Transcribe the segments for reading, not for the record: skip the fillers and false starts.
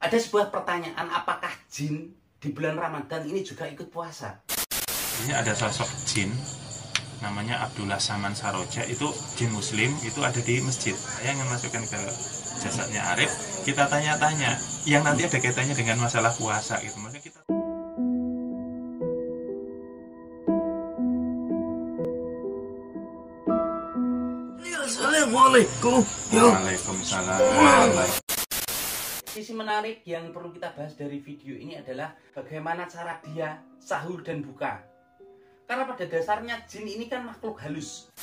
Ada sebuah pertanyaan, apakah jin di bulan Ramadan ini juga ikut puasa? Ini ada sosok jin namanya Abdullah Saman Saroja, itu jin muslim, itu ada di masjid. Saya ingin masukkan ke jasadnya Arif, kita tanya-tanya yang nanti ada kaitannya dengan masalah puasa gitu. Maksudnya kita Assalamualaikum. Waalaikumsalam. Sisi menarik yang perlu kita bahas dari video ini adalah bagaimana cara dia sahur dan buka. Karena pada dasarnya jin ini kan makhluk halus.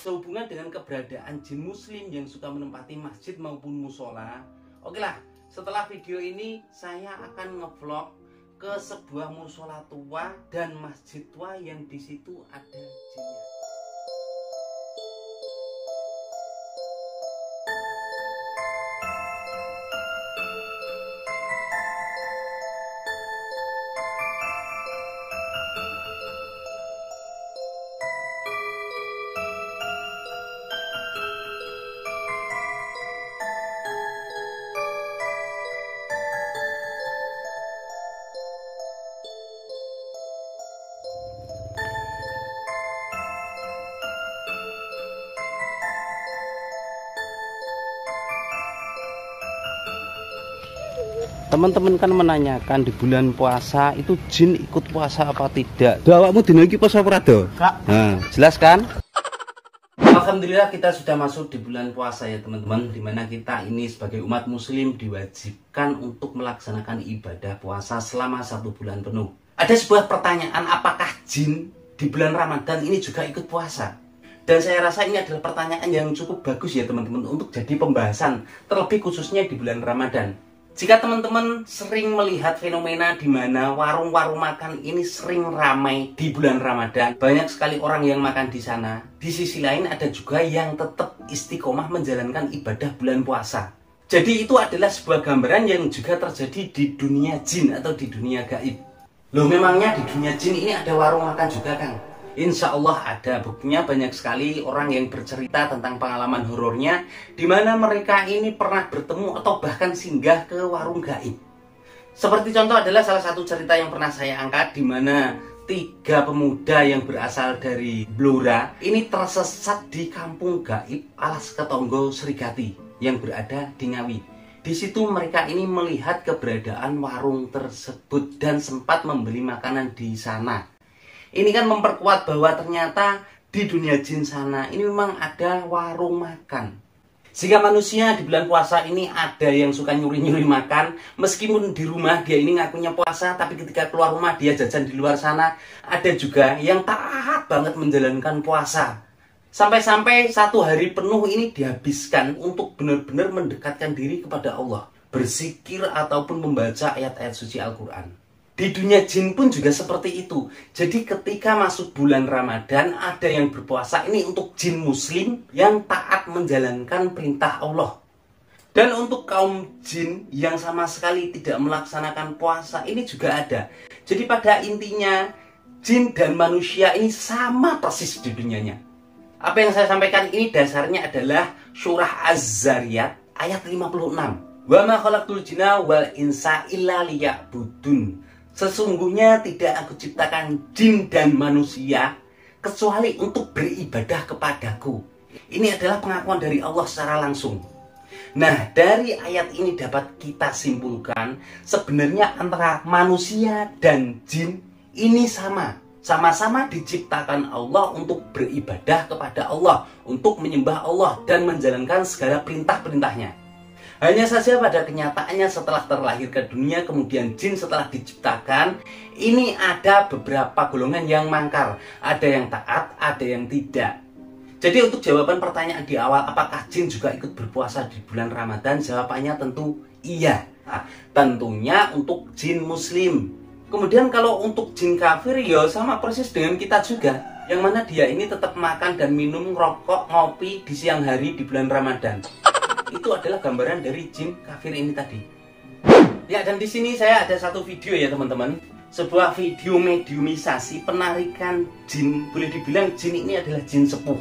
Sehubungan dengan keberadaan jin muslim yang suka menempati masjid maupun musola. Oke lah, setelah video ini saya akan ngevlog ke sebuah musola tua dan masjid tua yang di situ ada jinnya. Teman-teman kan menanyakan di bulan puasa itu jin ikut puasa apa tidak? Awakmu dino iki puasa apa ora, Kak? Nah, jelas kan? Alhamdulillah kita sudah masuk di bulan puasa ya teman-teman, dimana kita ini sebagai umat muslim diwajibkan untuk melaksanakan ibadah puasa selama 1 bulan penuh. Ada sebuah pertanyaan, apakah jin di bulan Ramadan ini juga ikut puasa? Dan saya rasa ini adalah pertanyaan yang cukup bagus ya teman-teman untuk jadi pembahasan, terlebih khususnya di bulan Ramadan. Jika teman-teman sering melihat fenomena di mana warung-warung makan ini sering ramai di bulan Ramadan, banyak sekali orang yang makan di sana. Di sisi lain ada juga yang tetap istiqomah menjalankan ibadah bulan puasa. Jadi itu adalah sebuah gambaran yang juga terjadi di dunia jin atau di dunia gaib. Loh, memangnya di dunia jin ini ada warung makan juga, Kang? Insya Allah ada. Buktinya banyak sekali orang yang bercerita tentang pengalaman horornya di mana mereka ini pernah bertemu atau bahkan singgah ke warung gaib. Seperti contoh adalah salah satu cerita yang pernah saya angkat di mana 3 pemuda yang berasal dari Blora ini tersesat di kampung gaib Alas Ketonggo Srigati yang berada di Ngawi. Di situ mereka ini melihat keberadaan warung tersebut dan sempat membeli makanan di sana. Ini kan memperkuat bahwa ternyata di dunia jin sana ini memang ada warung makan. Jika manusia di bulan puasa ini ada yang suka nyuri-nyuri makan, meskipun di rumah dia ini ngakunya puasa, tapi ketika keluar rumah dia jajan di luar sana. Ada juga yang taat banget menjalankan puasa. Sampai-sampai 1 hari penuh ini dihabiskan untuk benar-benar mendekatkan diri kepada Allah, berzikir ataupun membaca ayat-ayat suci Al-Quran. Di dunia jin pun juga seperti itu. Jadi ketika masuk bulan Ramadan, ada yang berpuasa ini untuk jin muslim yang taat menjalankan perintah Allah. Dan untuk kaum jin yang sama sekali tidak melaksanakan puasa ini juga ada. Jadi pada intinya jin dan manusia ini sama persis di dunianya. Apa yang saya sampaikan ini dasarnya adalah surah Az-Zariyat ayat 56. Wa ma khalaqtul jinna wal insa illa liya'budun. Sesungguhnya tidak aku ciptakan jin dan manusia kecuali untuk beribadah kepadaku. Ini adalah pengakuan dari Allah secara langsung. Nah, dari ayat ini dapat kita simpulkan sebenarnya antara manusia dan jin ini sama. Sama-sama diciptakan Allah untuk beribadah kepada Allah, untuk menyembah Allah dan menjalankan segala perintah-perintahnya. Hanya saja pada kenyataannya setelah terlahir ke dunia, kemudian jin setelah diciptakan, ini ada beberapa golongan yang mangkar. Ada yang taat, ada yang tidak. Jadi untuk jawaban pertanyaan di awal, apakah jin juga ikut berpuasa di bulan Ramadan? Jawabannya tentu iya. Nah, tentunya untuk jin muslim. Kemudian kalau untuk jin kafir, ya sama persis dengan kita juga. Yang mana dia ini tetap makan dan minum, rokok, ngopi di siang hari di bulan Ramadan. Itu adalah gambaran dari jin kafir ini tadi. Ya, dan di sini saya ada satu video ya teman-teman. Sebuah video mediumisasi penarikan jin. Boleh dibilang jin ini adalah jin sepuh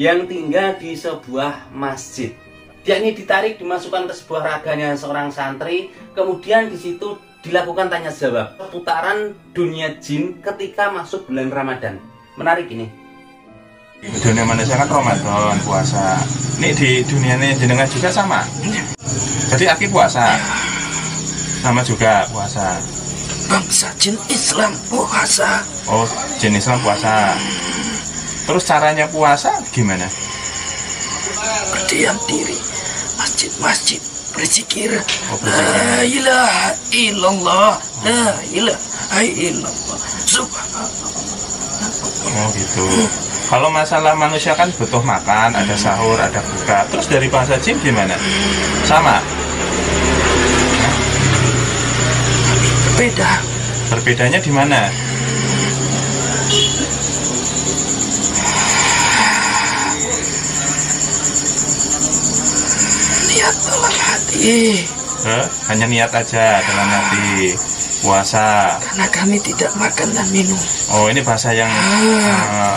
yang tinggal di sebuah masjid. Dia ini ditarik, dimasukkan ke sebuah raganya seorang santri, kemudian di situ dilakukan tanya jawab, perputaran dunia jin ketika masuk bulan Ramadan. Menarik ini. Dunia manusia kan Ramadan, puasa. Ini di dunia ini jenengan juga sama. Jadi Aki puasa, sama juga puasa. Bangsa jin Islam puasa. Oh, jin Islam puasa. Terus caranya puasa gimana? Berdiam diri, masjid-masjid, berzikir. Oh, berzikir. La ilaha illallah, la ilaha illallah, subhanallah. Oh gitu. Kalau masalah manusia kan butuh makan, ada sahur, ada buka. Terus dari bangsa jin gimana? Sama? Beda. Berbedanya di mana? Niat dalam hati. Hanya niat aja dalam hati. Puasa. Karena kami tidak makan dan minum. Oh, ini bahasa yang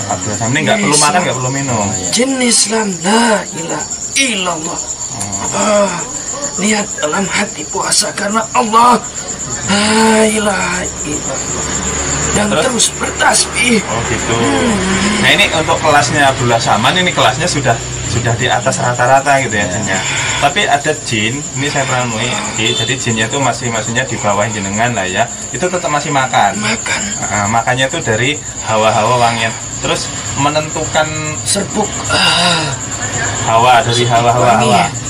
Abdul Samad ini nggak perlu makan, nggak perlu minum. Jin Islam la ilaha illallah. Niat dalam hati puasa karena Allah. La ilaha illallah. Dan terus bertasbih. Oh gitu. Nah ini untuk kelasnya Abdullah Saman, ini kelasnya sudah di atas rata-rata gitu ya jinnya. Tapi ada jin, ini saya pernah nemui, jadi jinnya itu maksudnya di bawah jenengan lah ya, itu tetap masih makan. Makan. Makannya itu dari hawa-hawa wangian. Terus menentukan Serbuk. hawa dari hawa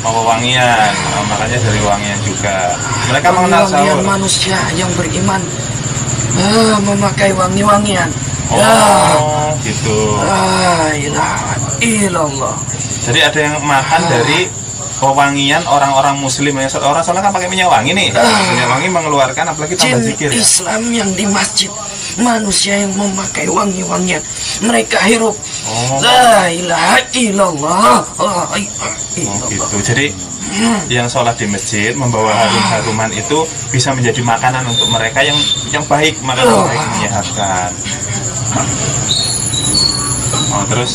wangian. Makanya dari wangian juga. Mereka mengenal sahur. Manusia yang beriman memakai wangi-wangian. Oh, gitu. La ilaha illallah. Jadi ada yang makan dari pewangian orang-orang muslim. Orang soalnya kan pakai minyak wangi nih. Minyak wangi mengeluarkan, apalagi tambah Jin zikir ya. Islam yang di masjid, manusia yang memakai wangi-wangian, mereka hirup. La ilaha illallah. La ilaha Oh illallah. gitu. Jadi yang sholat di masjid membawa harum-haruman itu bisa menjadi makanan untuk mereka yang baik, makanan baik menyehatkan. Oh terus.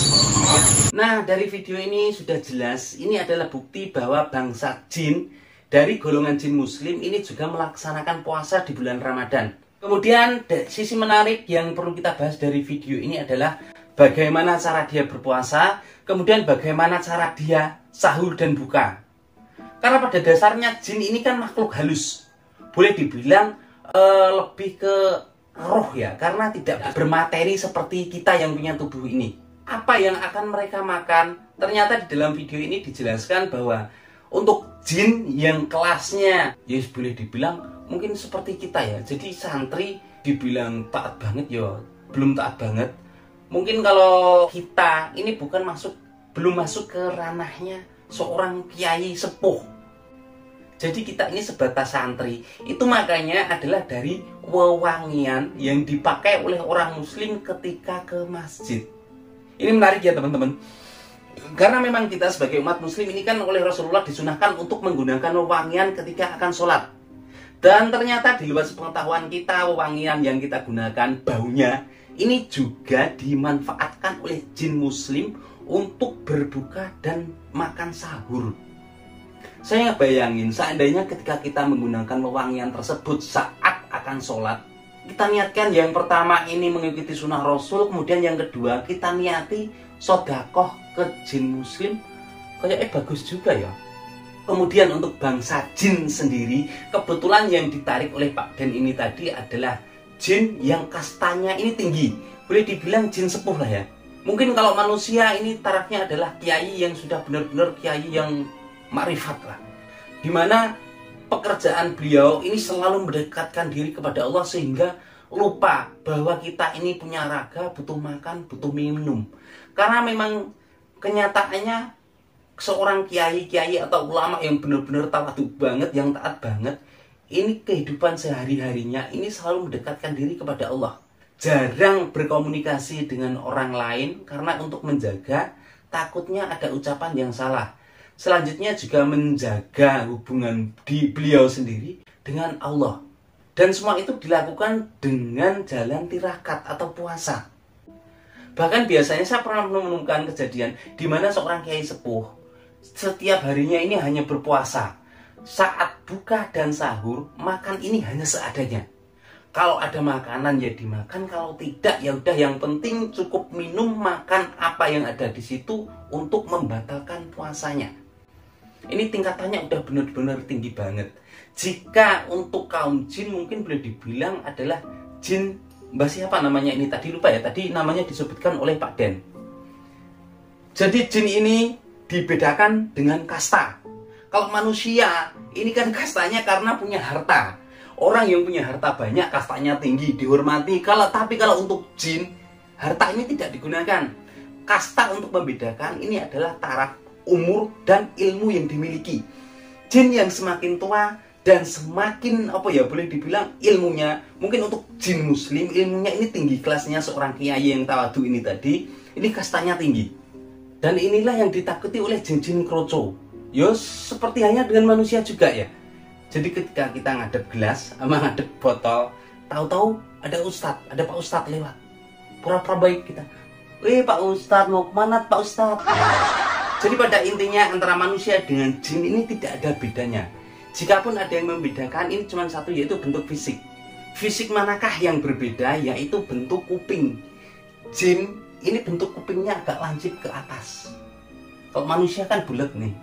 Nah, dari video ini sudah jelas, ini adalah bukti bahwa bangsa jin dari golongan jin muslim ini juga melaksanakan puasa di bulan Ramadan. Kemudian sisi menarik yang perlu kita bahas dari video ini adalah bagaimana cara dia berpuasa, kemudian bagaimana cara dia sahur dan buka. Karena pada dasarnya jin ini kan makhluk halus. Boleh dibilang lebih ke roh ya, karena tidak bermateri seperti kita yang punya tubuh ini. Apa yang akan mereka makan? Ternyata di dalam video ini dijelaskan bahwa untuk jin yang kelasnya, ya boleh dibilang mungkin seperti kita ya. Jadi santri dibilang taat banget ya, belum taat banget. Mungkin kalau kita ini belum masuk ke ranahnya seorang kiai sepuh. Jadi kita ini sebatas santri. Itu makanya adalah dari wewangian yang dipakai oleh orang muslim ketika ke masjid. Ini menarik ya teman-teman. Karena memang kita sebagai umat muslim ini kan oleh Rasulullah disunahkan untuk menggunakan wewangian ketika akan sholat. Dan ternyata di luar sepengetahuan kita, wewangian yang kita gunakan baunya ini juga dimanfaatkan oleh jin muslim untuk berbuka dan makan sahur. Saya bayangin seandainya ketika kita menggunakan wewangian tersebut saat akan sholat, kita niatkan yang pertama ini mengikuti sunnah Rasul, kemudian yang kedua kita niati sodakoh ke jin muslim, kayaknya bagus juga ya. Kemudian untuk bangsa jin sendiri, kebetulan yang ditarik oleh Pak Den ini tadi adalah jin yang kastanya ini tinggi, boleh dibilang jin sepuh lah ya. Mungkin kalau manusia ini tarafnya adalah kiai yang sudah benar-benar kiai yang makrifat lah, dimana pekerjaan beliau ini selalu mendekatkan diri kepada Allah sehingga lupa bahwa kita ini punya raga, butuh makan, butuh minum. Karena memang kenyataannya seorang kiai atau ulama yang benar-benar tawadhu banget, yang taat banget, ini kehidupan sehari-harinya ini selalu mendekatkan diri kepada Allah. Jarang berkomunikasi dengan orang lain karena untuk menjaga takutnya ada ucapan yang salah. Selanjutnya juga menjaga hubungan di beliau sendiri dengan Allah. Dan semua itu dilakukan dengan jalan tirakat atau puasa. Bahkan biasanya saya pernah menemukan kejadian di mana seorang kiai sepuh setiap harinya ini hanya berpuasa. Saat buka dan sahur, makan ini hanya seadanya. Kalau ada makanan ya dimakan, kalau tidak ya udah, yang penting cukup minum, makan apa yang ada di situ untuk membatalkan puasanya. Ini tingkatannya udah benar-benar tinggi banget. Jika untuk kaum jin mungkin boleh dibilang adalah jin, mbak siapa namanya ini tadi, lupa ya, tadi namanya disebutkan oleh Pak Den. Jadi jin ini dibedakan dengan kasta. Kalau manusia ini kan kastanya karena punya harta. Orang yang punya harta banyak kastanya tinggi, dihormati. Tapi kalau untuk jin, harta ini tidak digunakan. Kasta untuk membedakan ini adalah taraf, umur, dan ilmu yang dimiliki. Jin yang semakin tua dan semakin boleh dibilang ilmunya, mungkin untuk jin muslim ilmunya ini tinggi, kelasnya seorang kiai yang tawadu ini tadi, ini kastanya tinggi. Dan inilah yang ditakuti oleh jin-jin kroco. Seperti hanya dengan manusia juga ya. Jadi ketika kita ngadep gelas sama ngadep botol, tahu-tahu ada Pak Ustadz lewat. Pura-pura baik kita. Pak Ustadz, mau kemana Pak Ustadz? Jadi pada intinya antara manusia dengan jin ini tidak ada bedanya. Jikapun ada yang membedakan, ini cuma satu, yaitu bentuk fisik. Fisik manakah yang berbeda? Yaitu bentuk kuping. Jin ini bentuk kupingnya agak lancip ke atas. Kalau manusia kan bulat nih.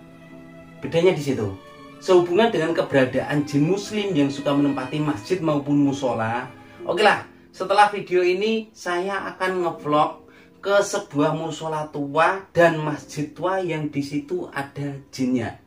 Bedanya di situ. Sehubungan dengan keberadaan jin muslim yang suka menempati masjid maupun musola. Oke lah, setelah video ini saya akan ngevlog ke sebuah musola tua dan masjid tua yang di situ ada jinnya.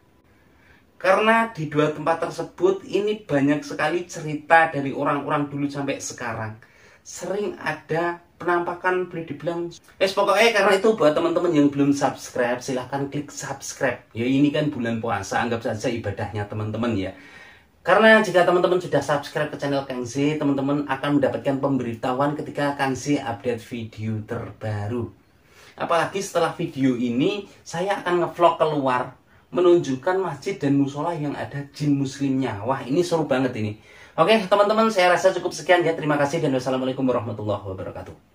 Karena di dua tempat tersebut ini banyak sekali cerita dari orang-orang dulu sampai sekarang. Sering ada penampakan, boleh dibilang. Pokoknya karena itu buat teman-teman yang belum subscribe, silahkan klik subscribe. Ya ini kan bulan puasa, anggap saja ibadahnya teman-teman ya. Karena jika teman-teman sudah subscribe ke channel Kang Z, teman-teman akan mendapatkan pemberitahuan ketika Kang Z update video terbaru. Apalagi setelah video ini, saya akan ngevlog keluar, menunjukkan masjid dan musola yang ada jin muslimnya. Wah, ini seru banget ini. Oke teman-teman, saya rasa cukup sekian ya. Terima kasih dan wassalamualaikum warahmatullahi wabarakatuh.